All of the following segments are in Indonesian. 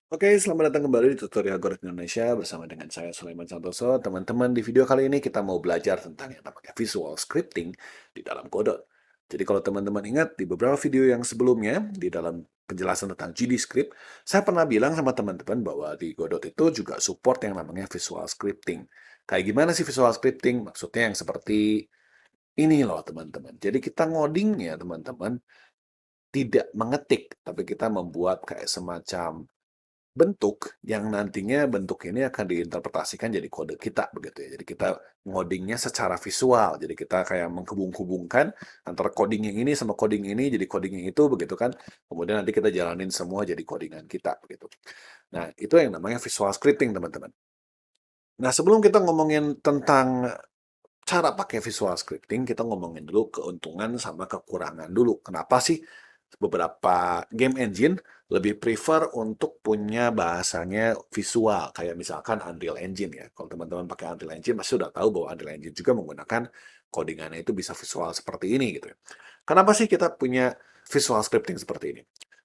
Oke, selamat datang kembali di tutorial Godot Indonesia bersama dengan saya Sulaiman Santoso. Teman-teman, di video kali ini kita mau belajar tentang yang namanya visual scripting di dalam Godot. Jadi kalau teman-teman ingat di beberapa video yang sebelumnya di dalam penjelasan tentang GD script, saya pernah bilang sama teman-teman bahwa di Godot itu juga support yang namanya visual scripting. Kayak gimana sih visual scripting? Maksudnya yang seperti ini loh teman-teman. Jadi kita ngodingnya teman-teman tidak mengetik, tapi kita membuat kayak semacam bentuk yang nantinya bentuk ini akan diinterpretasikan jadi kode kita begitu ya. Jadi kita ngodingnya secara visual. Jadi kita kayak menghubung-hubungkan antara coding yang ini sama coding ini jadi coding yang itu begitu kan. Kemudian nanti kita jalanin semua jadi codingan kita begitu. Nah, itu yang namanya visual scripting, teman-teman. Nah, sebelum kita ngomongin tentang cara pakai visual scripting, kita ngomongin dulu keuntungan sama kekurangan dulu. Kenapa sih beberapa game engine lebih prefer untuk punya bahasanya visual, kayak misalkan Unreal Engine ya. Kalau teman-teman pakai Unreal Engine, pasti sudah tahu bahwa Unreal Engine juga menggunakan codingannya itu bisa visual seperti ini gitu ya. Kenapa sih kita punya visual scripting seperti ini?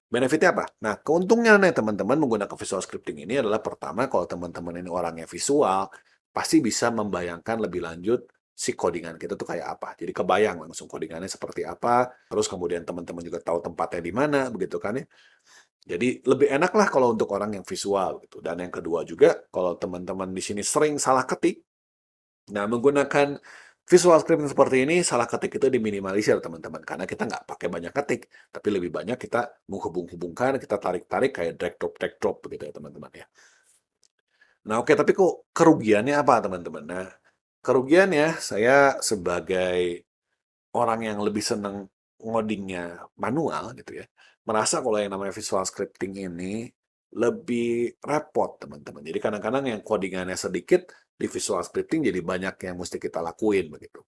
Benefitnya apa? Nah, keuntungannya teman-teman menggunakan visual scripting ini adalah pertama, kalau teman-teman ini orangnya visual, pasti bisa membayangkan lebih lanjut si codingan kita tuh kayak apa. Jadi kebayang langsung codingannya seperti apa, terus kemudian teman-teman juga tahu tempatnya di mana, begitu kan ya. Jadi lebih enak lah kalau untuk orang yang visual gitu. Dan yang kedua juga, kalau teman-teman di sini sering salah ketik, nah menggunakan visual scripting seperti ini, salah ketik itu diminimalisir teman-teman. Karena kita nggak pakai banyak ketik, tapi lebih banyak kita menghubung-hubungkan, kita tarik-tarik kayak drag drop begitu ya teman-teman ya. Nah oke, tapi kok kerugiannya apa teman-teman? Nah, kerugiannya saya sebagai orang yang lebih senang ngodingnya manual gitu ya, merasa kalau yang namanya visual scripting ini lebih repot teman-teman. Jadi kadang-kadang yang codingannya sedikit, di visual scripting jadi banyak yang mesti kita lakuin begitu.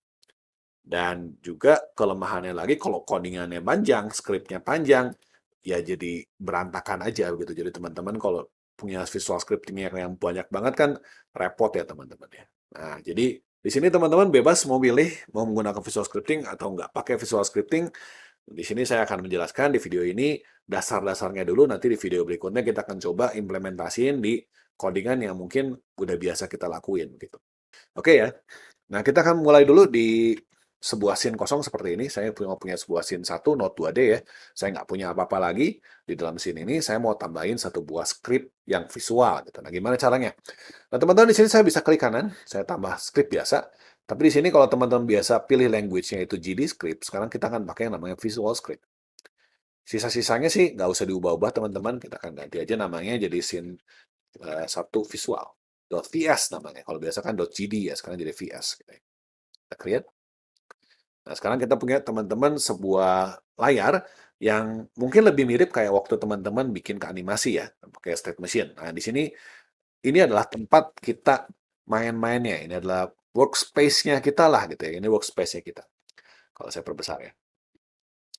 Dan juga kelemahannya lagi kalau codingannya panjang, skripnya panjang, ya jadi berantakan aja begitu. Jadi teman-teman kalau punya visual scripting yang banyak banget kan repot ya teman-teman ya. Nah, jadi di sini teman-teman bebas mau pilih mau menggunakan visual scripting atau nggak pakai visual scripting. Di sini saya akan menjelaskan di video ini dasar-dasarnya dulu, nanti di video berikutnya kita akan coba implementasiin di codingan yang mungkin udah biasa kita lakuin gitu. Oke ya. Nah, kita akan mulai dulu di sebuah scene kosong seperti ini. Saya punya sebuah scene 1, Node 2D ya. Saya nggak punya apa-apa lagi. Di dalam scene ini, saya mau tambahin satu buah script yang visual. Gitu. Nah, gimana caranya? Nah, teman-teman di sini saya bisa klik kanan, saya tambah script biasa. Tapi di sini kalau teman-teman biasa pilih language-nya itu GD script, sekarang kita akan pakai yang namanya visual script. Sisa-sisanya sih nggak usah diubah-ubah teman-teman, kita akan ganti aja namanya jadi scene 1 visual. .vs namanya. Kalau biasa kan .gd ya, sekarang jadi vs. Gitu ya. Kita create. Nah, sekarang kita punya teman-teman sebuah layar yang mungkin lebih mirip kayak waktu teman-teman bikin ke animasi ya, pakai state machine. Nah, di sini ini adalah tempat kita main-mainnya. Ini adalah workspace-nya kita lah gitu ya. Ini workspace-nya kita. Kalau saya perbesar ya.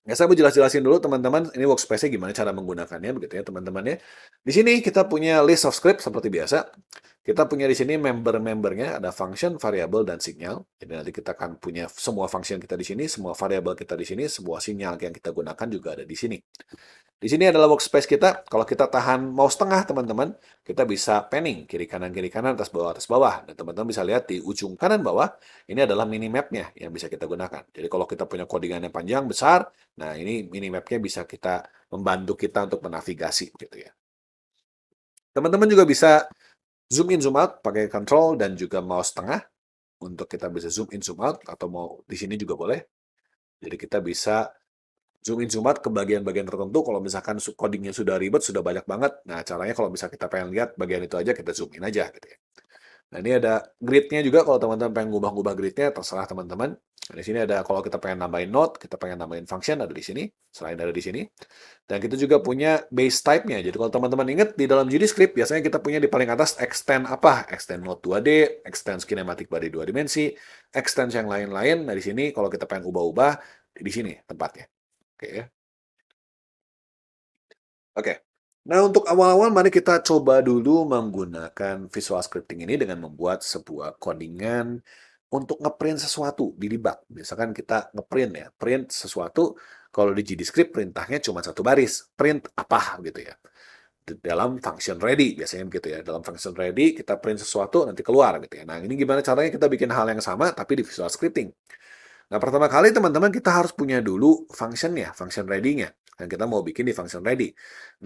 Ya, saya mau jelas-jelasin dulu teman-teman, ini workspace-nya gimana cara menggunakannya begitu ya teman-teman ya. Di sini kita punya list of script seperti biasa. Kita punya di sini member-membernya, ada function, variable, dan sinyal. Jadi nanti kita akan punya semua function kita di sini, semua variable kita di sini, semua sinyal yang kita gunakan juga ada di sini. Di sini adalah workspace kita. Kalau kita tahan mouse tengah, teman-teman, kita bisa panning kiri kanan, atas bawah. Dan teman-teman bisa lihat di ujung kanan bawah, ini adalah minimapnya yang bisa kita gunakan. Jadi kalau kita punya codingan yang panjang, besar, nah ini minimapnya bisa kita membantu kita untuk menavigasi gitu ya. Teman-teman juga bisa zoom in, zoom out pakai control dan juga mouse tengah untuk kita bisa zoom in, zoom out atau mau di sini juga boleh. Jadi kita bisa zoom in, zoom out ke bagian-bagian tertentu. Kalau misalkan codingnya sudah ribet, sudah banyak banget. Nah, caranya kalau misalnya kita pengen lihat bagian itu aja, kita zoom in aja gitu ya. Nah, ini ada grid-nya juga kalau teman-teman pengen ngubah-ngubah grid-nya, terserah teman-teman. Nah, di sini ada kalau kita pengen nambahin node, kita pengen nambahin function, ada di sini. Selain ada di sini. Dan kita juga punya base type-nya. Jadi kalau teman-teman ingat, di dalam GDScript biasanya kita punya di paling atas extend apa? Extend node 2D, extend kinematic body 2 dimensi, extend yang lain-lain. Nah, di sini kalau kita pengen ubah-ubah, di sini tempatnya. Oke ya. Oke. Nah, untuk awal-awal mari kita coba dulu menggunakan visual scripting ini dengan membuat sebuah codingan untuk ngeprint sesuatu di debug. Misalkan kita ngeprint ya, print sesuatu, kalau di GDScript perintahnya cuma satu baris, print apa gitu ya. dalam function ready, biasanya begitu ya. Dalam function ready, kita print sesuatu, nanti keluar gitu ya. Nah, ini gimana caranya kita bikin hal yang sama, tapi di Visual Scripting. Nah, pertama kali teman-teman kita harus punya dulu function-nya, function ready-nya. Dan kita mau bikin di function ready.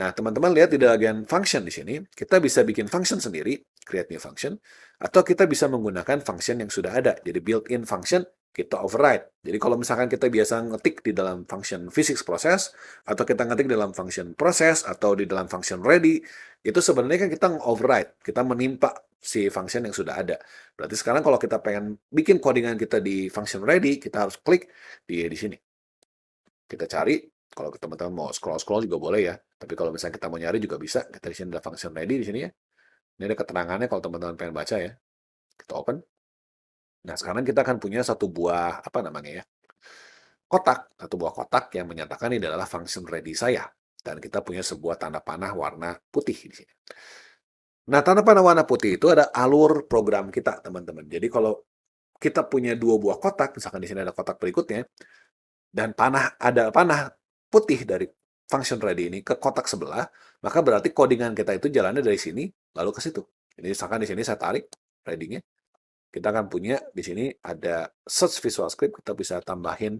Nah, teman-teman lihat di bagian function di sini, kita bisa bikin function sendiri, create new function, atau kita bisa menggunakan function yang sudah ada. Jadi built-in function, kita override. Jadi kalau misalkan kita biasa ngetik di dalam function physics process, atau kita ngetik dalam function process, atau di dalam function ready, itu sebenarnya kan kita override, kita menimpa si function yang sudah ada. Berarti sekarang kalau kita pengen bikin codingan kita di function ready, kita harus klik di sini. Kita cari, kalau teman-teman mau scroll-scroll juga boleh ya. Tapi kalau misalnya kita mau nyari juga bisa. Kita di sini ada function ready di sini ya. Ini ada keterangannya kalau teman-teman pengen baca ya. Kita open. Nah, sekarang kita akan punya satu buah, apa namanya ya, kotak. Satu buah kotak yang menyatakan ini adalah function ready saya. Dan kita punya sebuah tanda panah warna putih di sini. Nah, tanda panah warna putih itu ada alur program kita, teman-teman. Jadi kalau kita punya dua buah kotak, misalkan di sini ada kotak berikutnya, dan ada panah putih dari function ready ini ke kotak sebelah, maka berarti codingan kita itu jalannya dari sini lalu ke situ. Jadi misalkan di sini saya tarik ready-nya, kita akan punya di sini ada search Visual Script, kita bisa tambahin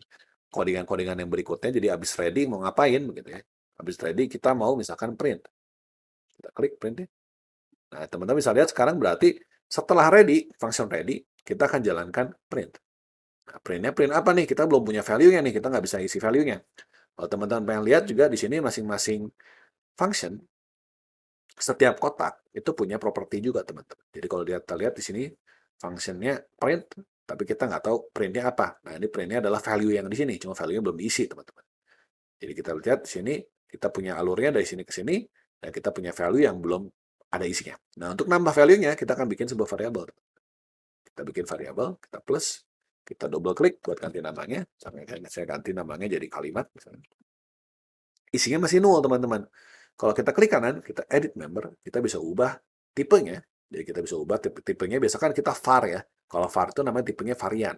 codingan-codingan yang berikutnya. Jadi habis ready mau ngapain begitu ya. Habis ready kita mau misalkan print. Kita klik print. Nah, teman-teman bisa lihat sekarang berarti setelah ready, function ready, kita akan jalankan print. Nah, print-nya print apa nih? Kita belum punya value-nya nih, kita nggak bisa isi value-nya. Kalau teman-teman pengen lihat juga di sini masing-masing function, setiap kotak itu punya properti juga, teman-teman. Jadi kalau kita lihat di sini, function-nya print, tapi kita nggak tahu print-nya apa. Nah, ini print-nya adalah value yang di sini, cuma value-nya belum diisi, teman-teman. Jadi kita lihat di sini, kita punya alurnya dari sini ke sini, dan kita punya value yang belum ada isinya. Nah, untuk nambah value-nya, kita akan bikin sebuah variabel. Kita bikin variabel, kita plus, kita double klik buat ganti namanya, sampai saya ganti namanya jadi kalimat, misalnya. Isinya masih nol, teman-teman. Kalau kita klik kanan, kita edit member, kita bisa ubah tipenya. Jadi kita bisa ubah tipenya, biasakan kita var ya. Kalau var itu namanya tipenya varian.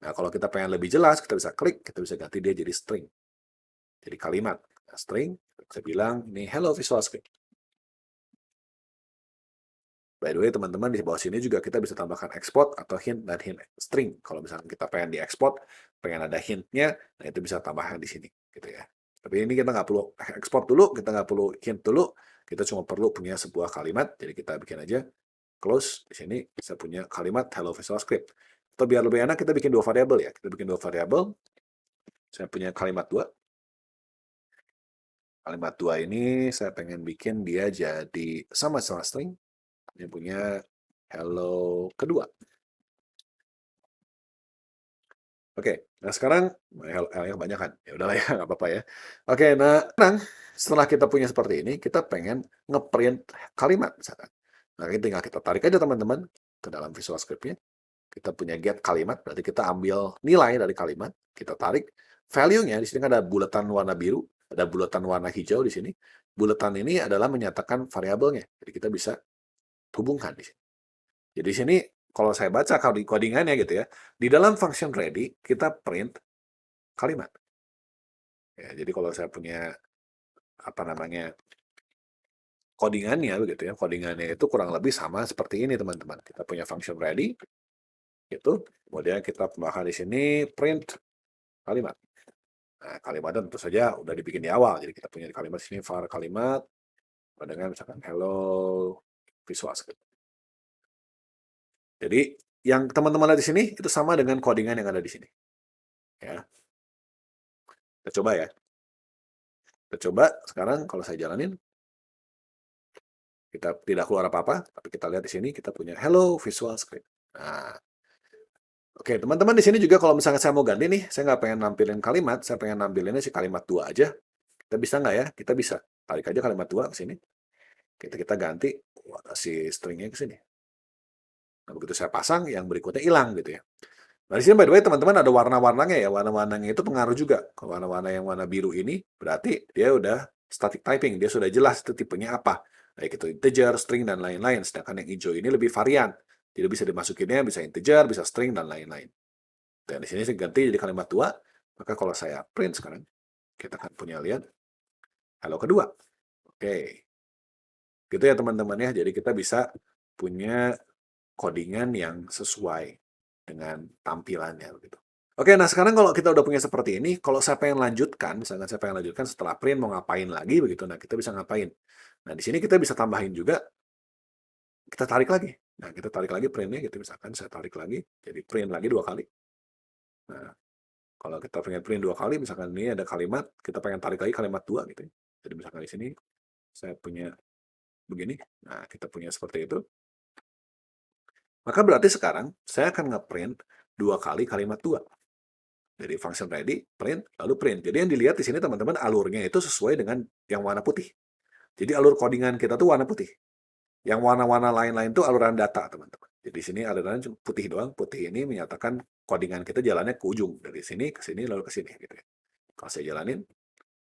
Nah, kalau kita pengen lebih jelas, kita bisa klik, kita bisa ganti dia jadi string. Jadi kalimat. Nah, string, saya bilang, ini hello Visual Script. By the way, teman-teman, di bawah sini juga kita bisa tambahkan export atau hint dan hint string. Kalau misalnya kita pengen diekspor, pengen ada hintnya, nah itu bisa tambahkan di sini, gitu ya. Tapi ini kita nggak perlu export dulu, kita nggak perlu hint dulu, kita cuma perlu punya sebuah kalimat, jadi kita bikin aja close, di sini bisa punya kalimat hello Visual Script. Atau biar lebih enak, kita bikin dua variabel ya. Kita bikin dua variabel, saya punya kalimat dua. Kalimat dua ini saya pengen bikin dia jadi sama string. Ini punya hello kedua. Oke, nah sekarang yang banyak kan? Ya udahlah ya, nggak apa-apa ya. Oke, nah sekarang setelah kita punya seperti ini, kita pengen ngeprint kalimat misalkan. Nah, ini tinggal kita tarik aja teman-teman ke dalam Visual Script-nya. Kita punya get kalimat, berarti kita ambil nilai dari kalimat, kita tarik value-nya. Di sini kan ada bulatan warna biru, ada bulatan warna hijau di sini. Bulatan ini adalah menyatakan variabelnya. Jadi kita bisa hubungkan di sini. Jadi di sini kalau saya baca codingannya gitu ya, di dalam function ready kita print kalimat. Ya, jadi kalau saya punya apa namanya codingannya begitu ya, codingannya itu kurang lebih sama seperti ini teman-teman. Kita punya function ready, itu kemudian kita tambahkan di sini print kalimat. Nah, kalimatnya tentu saja udah dibikin di awal, jadi kita punya kalimat sini var kalimat dengan misalkan hello Visual Script. Jadi yang teman-teman lihat di sini itu sama dengan codingan yang ada di sini. Ya. Kita coba ya. Kita coba sekarang kalau saya jalanin, kita tidak keluar apa-apa, tapi kita lihat di sini kita punya hello Visual Script. Nah, oke teman-teman di sini juga kalau misalnya saya mau ganti nih, saya nggak pengen nampilin kalimat, saya pengen nampilinnya si kalimat 2 aja. Kita bisa nggak ya? Kita bisa. Tarik aja kalimat 2 ke sini. Kita ganti si stringnya ke sini. Nah, begitu saya pasang, yang berikutnya hilang gitu ya. Nah, di sini by the way teman-teman ada warna-warnanya ya. Warna-warnanya itu pengaruh juga. Warna-warna yang warna biru ini berarti dia udah static typing. Dia sudah jelas itu tipenya apa. Baik itu integer, string, dan lain-lain. Sedangkan yang hijau ini lebih varian. Jadi bisa dimasukinnya, bisa integer, bisa string, dan lain-lain. Dan di sini saya ganti jadi kalimat 2. Maka kalau saya print sekarang, kita akan punya lihat hello kedua. Oke. Gitu ya teman-teman ya. Jadi kita bisa punya codingan yang sesuai dengan tampilannya gitu. Oke, nah sekarang kalau kita udah punya seperti ini, kalau saya pengen lanjutkan, misalkan saya pengen lanjutkan setelah print mau ngapain lagi begitu, nah kita bisa ngapain. Nah di sini kita bisa tambahin juga, kita tarik lagi. Nah kita tarik lagi printnya gitu, misalkan saya tarik lagi, jadi print lagi 2 kali. Nah kalau kita pengen print 2 kali, misalkan ini ada kalimat, kita pengen tarik lagi kalimat 2 gitu ya. Jadi misalkan di sini saya punya begini, nah kita punya seperti itu. Maka berarti sekarang saya akan nge-print 2 kali kalimat 2. Jadi function ready, print, lalu print. Jadi yang dilihat di sini teman-teman alurnya itu sesuai dengan yang warna putih. Jadi alur codingan kita tuh warna putih. Yang warna-warna lain-lain itu aluran data teman-teman. Jadi di sini aluran putih doang. Putih ini menyatakan codingan kita jalannya ke ujung. Dari sini ke sini lalu ke sini. Gitu ya. Kalau saya jalanin,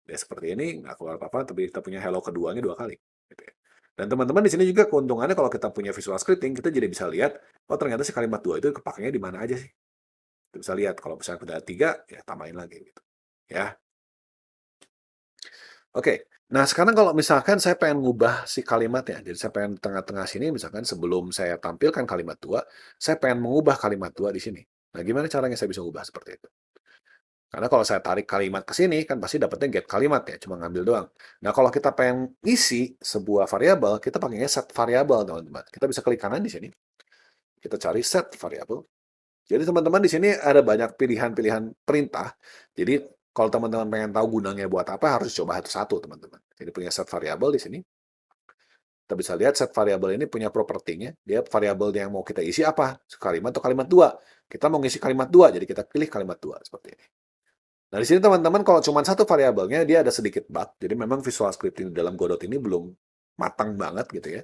ya seperti ini, nggak keluar apa-apa, tapi kita punya hello keduanya 2 kali. Gitu ya. Dan teman-teman di sini juga keuntungannya kalau kita punya visual scripting, kita jadi bisa lihat, oh ternyata si kalimat 2 itu kepakainya di mana aja sih. Kita bisa lihat, kalau misalnya udah 3, ya tambahin lagi gitu. Ya. Oke, nah sekarang kalau misalkan saya pengen ngubah si kalimatnya, jadi saya pengen tengah-tengah sini, misalkan sebelum saya tampilkan kalimat 2, saya pengen mengubah kalimat 2 di sini. Nah, gimana caranya saya bisa ubah seperti itu? Karena kalau saya tarik kalimat ke sini, kan pasti dapatnya get kalimat ya, cuma ngambil doang. Nah, kalau kita pengen isi sebuah variabel, kita pakainya set variabel, teman-teman. Kita bisa klik kanan di sini, kita cari set variabel. Jadi teman-teman di sini ada banyak pilihan-pilihan perintah. Jadi kalau teman-teman pengen tahu gunanya buat apa, harus coba satu-satu teman-teman. Jadi punya set variabel di sini. Kita bisa lihat set variabel ini punya propertinya. Dia variabel yang mau kita isi apa? Kalimat atau kalimat 2. Kita mau ngisi kalimat 2, jadi kita pilih kalimat 2 seperti ini. Nah, di sini teman-teman kalau cuma satu variabelnya, dia ada sedikit bug. Jadi memang visual scripting dalam Godot ini belum matang banget gitu ya.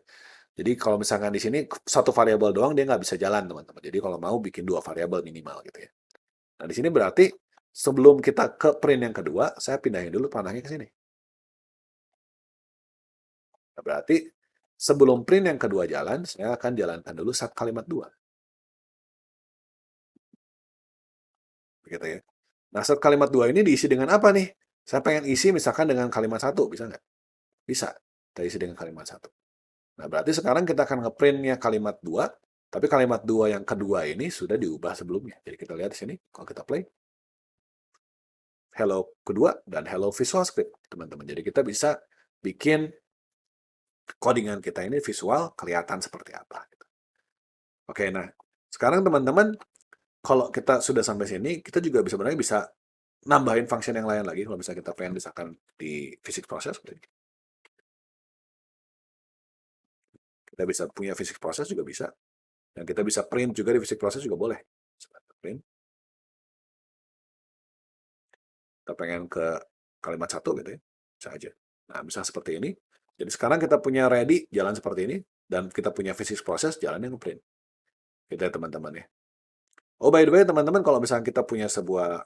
Jadi kalau misalkan di sini satu variabel doang, dia nggak bisa jalan teman-teman. Jadi kalau mau bikin 2 variabel minimal gitu ya. Nah, di sini berarti sebelum kita ke print yang kedua, saya pindahin dulu panahnya ke sini. Nah, berarti sebelum print yang kedua jalan, saya akan jalankan dulu set kalimat 2. Begitu ya. Nah, set kalimat 2 ini diisi dengan apa nih? Saya pengen isi misalkan dengan kalimat 1, bisa nggak? Bisa. Kita isi dengan kalimat 1. Nah, berarti sekarang kita akan nge-print-nya kalimat 2, tapi kalimat 2 yang kedua ini sudah diubah sebelumnya. Jadi kita lihat di sini, kalau kita play, hello kedua dan hello visual script, teman-teman. Jadi kita bisa bikin codingan kita ini visual kelihatan seperti apa. Oke, nah sekarang teman-teman, kalau kita sudah sampai sini, kita juga sebenarnya bisa nambahin function yang lain lagi. Kalau misalnya kita pengen misalkan di physics process, kita bisa punya physics process juga bisa. Dan kita bisa print juga di physics process juga boleh. Print. Kita pengen ke kalimat 1 gitu ya, bisa aja. Nah, bisa seperti ini. Jadi sekarang kita punya ready, jalan seperti ini, dan kita punya physics process, jalannya nge-print. Gitu ya teman-teman ya. Oh, by the way teman-teman, kalau misalnya kita punya sebuah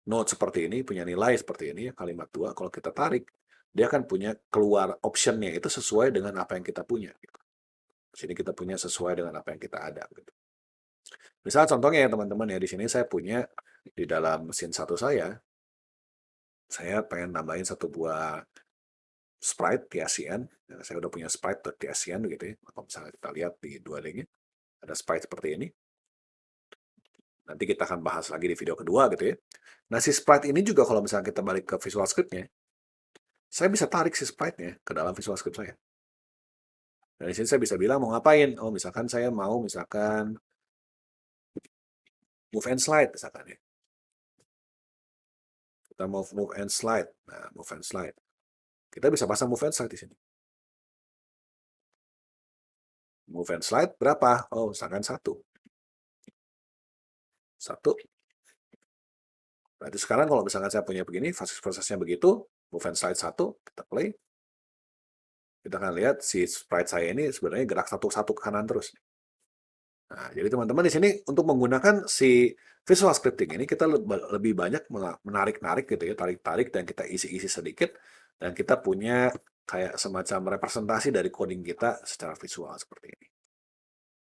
node seperti ini, punya nilai seperti ini, ya, kalimat 2, kalau kita tarik, dia akan punya keluar option-nya itu sesuai dengan apa yang kita punya. Gitu. Sini kita punya sesuai dengan apa yang kita ada. Gitu. Misal contohnya ya teman-teman ya, di sini saya punya di dalam mesin satu saya pengen nambahin satu buah sprite TSCN. Saya udah punya sprite TSCN gitu ya. Kalau misalnya kita lihat di dua linknya, ada sprite seperti ini. Nanti kita akan bahas lagi di video kedua gitu ya. Nah, si sprite ini juga kalau misalnya kita balik ke Visual Script-nya, saya bisa tarik si sprite-nya ke dalam Visual Script saya. Dan di sini saya bisa bilang mau ngapain. Oh, misalkan saya mau misalkan move and slide misalkan ya. Kita mau move and slide. Nah, move and slide. Kita bisa pasang move and slide di sini. Move and slide berapa? Oh, misalkan 1. 1. Berarti sekarang kalau misalkan saya punya begini, prosesnya begitu, move and slide 1, kita play. Kita akan lihat si sprite saya ini sebenarnya gerak satu-satu ke kanan terus. Nah, jadi teman-teman di sini untuk menggunakan si visual scripting ini kita lebih banyak menarik-narik gitu ya, tarik-tarik dan kita isi-isi sedikit dan kita punya kayak semacam representasi dari coding kita secara visual seperti ini.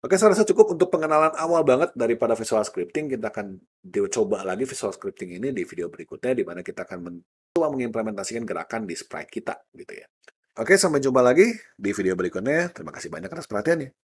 Oke, saya rasa cukup untuk pengenalan awal banget daripada visual scripting. Kita akan coba lagi visual scripting ini di video berikutnya, di mana kita akan mencoba mengimplementasikan gerakan di sprite kita, gitu ya. Oke, sampai jumpa lagi di video berikutnya. Terima kasih banyak atas perhatiannya.